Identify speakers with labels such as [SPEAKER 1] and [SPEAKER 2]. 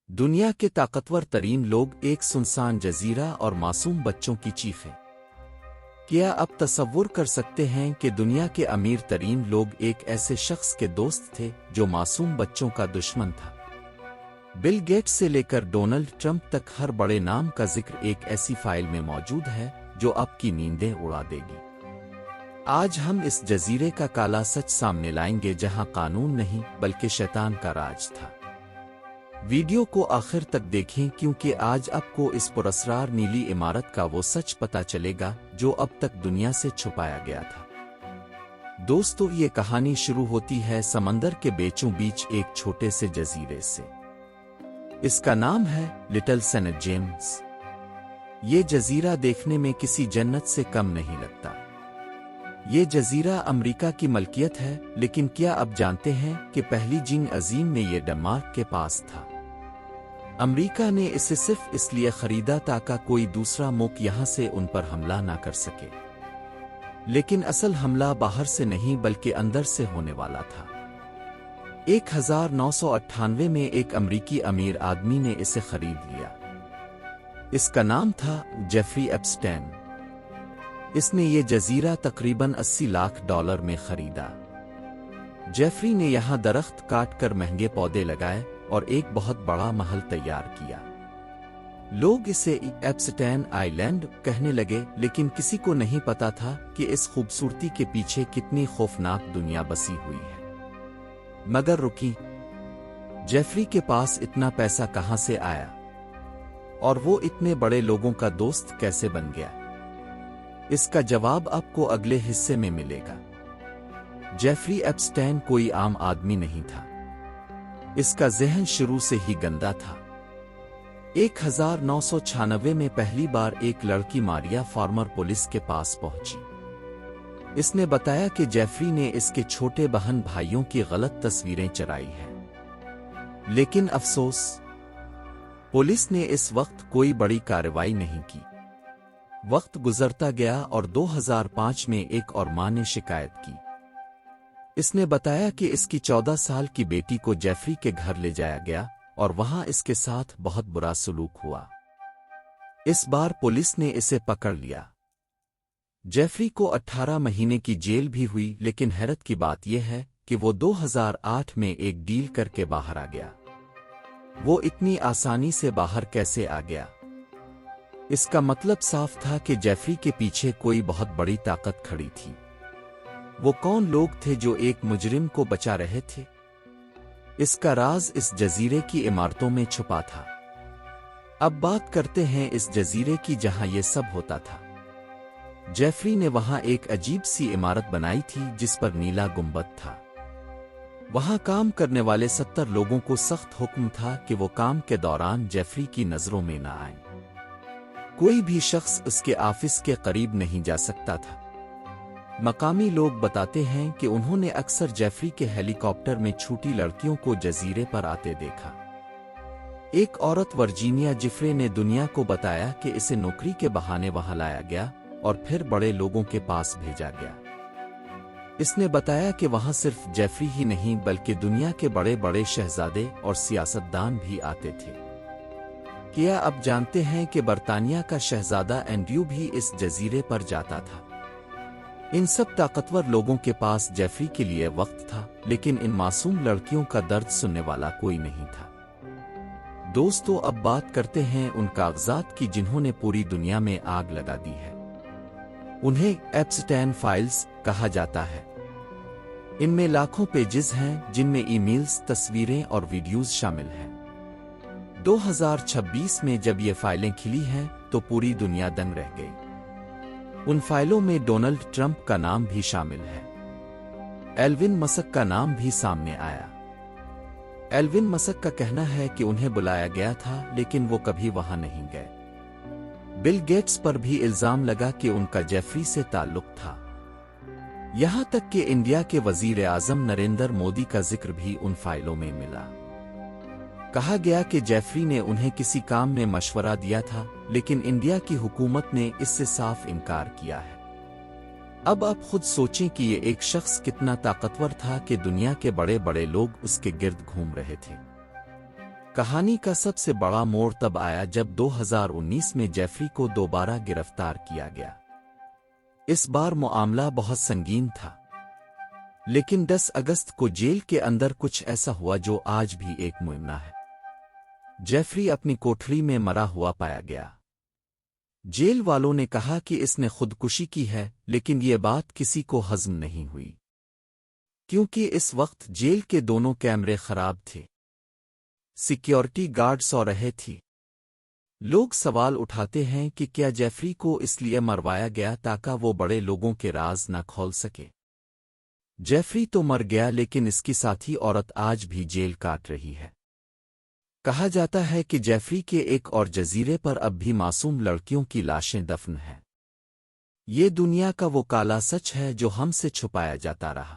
[SPEAKER 1] دنیا کے طاقتور ترین لوگ ایک سنسان جزیرہ اور معصوم بچوں کی چیخیں۔ کیا اب تصور کر سکتے ہیں کہ دنیا کے امیر ترین لوگ ایک ایسے شخص کے دوست تھے جو معصوم بچوں کا دشمن تھا؟ بل گیٹس سے لے کر ڈونلڈ ٹرمپ تک ہر بڑے نام کا ذکر ایک ایسی فائل میں موجود ہے جو آپ کی نیندیں اڑا دے گی۔ آج ہم اس جزیرے کا کالا سچ سامنے لائیں گے جہاں قانون نہیں بلکہ شیطان کا راج تھا۔ ویڈیو کو آخر تک دیکھیں کیونکہ آج آپ کو اس پراسرار نیلی عمارت کا وہ سچ پتہ چلے گا جو اب تک دنیا سے چھپایا گیا تھا۔ دوستو، یہ کہانی شروع ہوتی ہے سمندر کے بیچوں بیچ ایک چھوٹے سے جزیرے سے۔ اس کا نام ہے لٹل سینٹ جیمز۔ یہ جزیرہ دیکھنے میں کسی جنت سے کم نہیں لگتا۔ یہ جزیرہ امریکہ کی ملکیت ہے، لیکن کیا آپ جانتے ہیں کہ پہلی جنگ عظیم میں یہ ڈنمارک کے پاس تھا؟ امریکہ نے اسے صرف اس لیے خریدا تاکہ کوئی دوسرا ملک یہاں سے ان پر حملہ نہ کر سکے۔ لیکن اصل حملہ باہر سے نہیں بلکہ اندر سے ہونے والا تھا۔ 1998 میں ایک امریکی امیر آدمی نے اسے خرید لیا۔ اس کا نام تھا جیفری ایپسٹین۔ اس نے یہ جزیرہ تقریباً $80 لاکھ میں خریدا۔ جیفری نے یہاں درخت کاٹ کر مہنگے پودے لگائے اور ایک بہت بڑا محل تیار کیا۔ لوگ اسے ایپسٹین آئی لینڈ کہنے لگے، لیکن کسی کو نہیں پتا تھا کہ اس خوبصورتی کے پیچھے کتنی خوفناک دنیا بسی ہوئی ہے۔ مگر رکی، جیفری کے پاس اتنا پیسہ کہاں سے آیا؟ اور وہ اتنے بڑے لوگوں کا دوست کیسے بن گیا؟ اس کا جواب آپ کو اگلے حصے میں ملے گا۔ جیفری ایپسٹین کوئی عام آدمی نہیں تھا۔ اس کا ذہن شروع سے ہی گندا تھا۔ 1996 میں پہلی بار ایک لڑکی ماریا فارمر پولیس کے پاس پہنچی۔ اس نے بتایا کہ جیفری نے اس کے چھوٹے بہن بھائیوں کی غلط تصویریں چرائی ہیں۔ لیکن افسوس، پولیس نے اس وقت کوئی بڑی کارروائی نہیں کی۔ وقت گزرتا گیا اور 2005 میں ایک اور ماں نے شکایت کی۔ اس نے بتایا کہ اس کی 14 سال کی بیٹی کو جیفری کے گھر لے جایا گیا اور وہاں اس کے ساتھ بہت برا سلوک ہوا۔ اس بار پولیس نے اسے پکڑ لیا۔ جیفری کو 18 مہینے کی جیل بھی ہوئی، لیکن حیرت کی بات یہ ہے کہ وہ 2008 میں ایک ڈیل کر کے باہر آ گیا۔ وہ اتنی آسانی سے باہر کیسے آ گیا؟ اس کا مطلب صاف تھا کہ جیفری کے پیچھے کوئی بہت بڑی طاقت کھڑی تھی۔ وہ کون لوگ تھے جو ایک مجرم کو بچا رہے تھے؟ اس کا راز اس جزیرے کی عمارتوں میں چھپا تھا۔ اب بات کرتے ہیں اس جزیرے کی جہاں یہ سب ہوتا تھا۔ جیفری نے وہاں ایک عجیب سی عمارت بنائی تھی جس پر نیلا گنبد تھا۔ وہاں کام کرنے والے 70 لوگوں کو سخت حکم تھا کہ وہ کام کے دوران جیفری کی نظروں میں نہ آئیں۔ کوئی بھی شخص اس کے آفس کے قریب نہیں جا سکتا تھا۔ مقامی لوگ بتاتے ہیں کہ انہوں نے اکثر جیفری کے ہیلی کاپٹر میں چھوٹی لڑکیوں کو جزیرے پر آتے دیکھا۔ ایک عورت ورجینیا جفرے نے دنیا کو بتایا کہ اسے نوکری کے بہانے وہاں لایا گیا اور پھر بڑے لوگوں کے پاس بھیجا گیا۔ اس نے بتایا کہ وہاں صرف جیفری ہی نہیں بلکہ دنیا کے بڑے بڑے شہزادے اور سیاستدان بھی آتے تھے۔ کیا آپ جانتے ہیں کہ برطانیہ کا شہزادہ اینڈریو بھی اس جزیرے پر جاتا تھا؟ ان سب طاقتور لوگوں کے پاس جیفری کے لیے وقت تھا، لیکن ان معصوم لڑکیوں کا درد سننے والا کوئی نہیں تھا۔ دوستو، اب بات کرتے ہیں ان کاغذات کی جنہوں نے پوری دنیا میں آگ لگا دی ہے۔ انہیں ایپسٹین فائلز کہا جاتا ہے۔ ان میں لاکھوں پیجز ہیں جن میں ای میلز، تصویریں اور ویڈیوز شامل ہیں۔ 2026 میں جب یہ فائلیں کھلی ہیں تو پوری دنیا دنگ رہ گئی۔ ان فائلوں میں ڈونلڈ ٹرمپ کا نام بھی شامل ہے۔ ایلون مسک کا نام بھی سامنے آیا۔ ایلون مسک کا کہنا ہے کہ انہیں بلایا گیا تھا لیکن وہ کبھی وہاں نہیں گئے۔ بل گیٹس پر بھی الزام لگا کہ ان کا جیفری سے تعلق تھا۔ یہاں تک کہ انڈیا کے وزیر اعظم نریندر مودی کا ذکر بھی ان فائلوں میں ملا۔ کہا گیا کہ جیفری نے انہیں کسی کام میں مشورہ دیا تھا، لیکن انڈیا کی حکومت نے اس سے صاف انکار کیا ہے۔ اب آپ خود سوچیں کہ یہ ایک شخص کتنا طاقتور تھا کہ دنیا کے بڑے بڑے لوگ اس کے گرد گھوم رہے تھے۔ کہانی کا سب سے بڑا موڑ تب آیا جب 2019 میں جیفری کو دوبارہ گرفتار کیا گیا۔ اس بار معاملہ بہت سنگین تھا، لیکن 10 اگست کو جیل کے اندر کچھ ایسا ہوا جو آج بھی ایک معمہ ہے۔ جیفری اپنی کوٹھری میں مرا ہوا پایا گیا۔ جیل والوں نے کہا کہ اس نے خودکشی کی ہے، لیکن یہ بات کسی کو ہضم نہیں ہوئی، کیونکہ اس وقت جیل کے دونوں کیمرے خراب تھے، سیکیورٹی گارڈ سو رہے تھی۔ لوگ سوال اٹھاتے ہیں کہ کیا جیفری کو اس لیے مروایا گیا تاکہ وہ بڑے لوگوں کے راز نہ کھول سکے؟ جیفری تو مر گیا، لیکن اس کی ساتھی عورت آج بھی جیل کاٹ رہی ہے۔ کہا جاتا ہے کہ جیفری کے ایک اور جزیرے پر اب بھی معصوم لڑکیوں کی لاشیں دفن ہیں۔ یہ دنیا کا وہ کالا سچ ہے جو ہم سے چھپایا جاتا رہا۔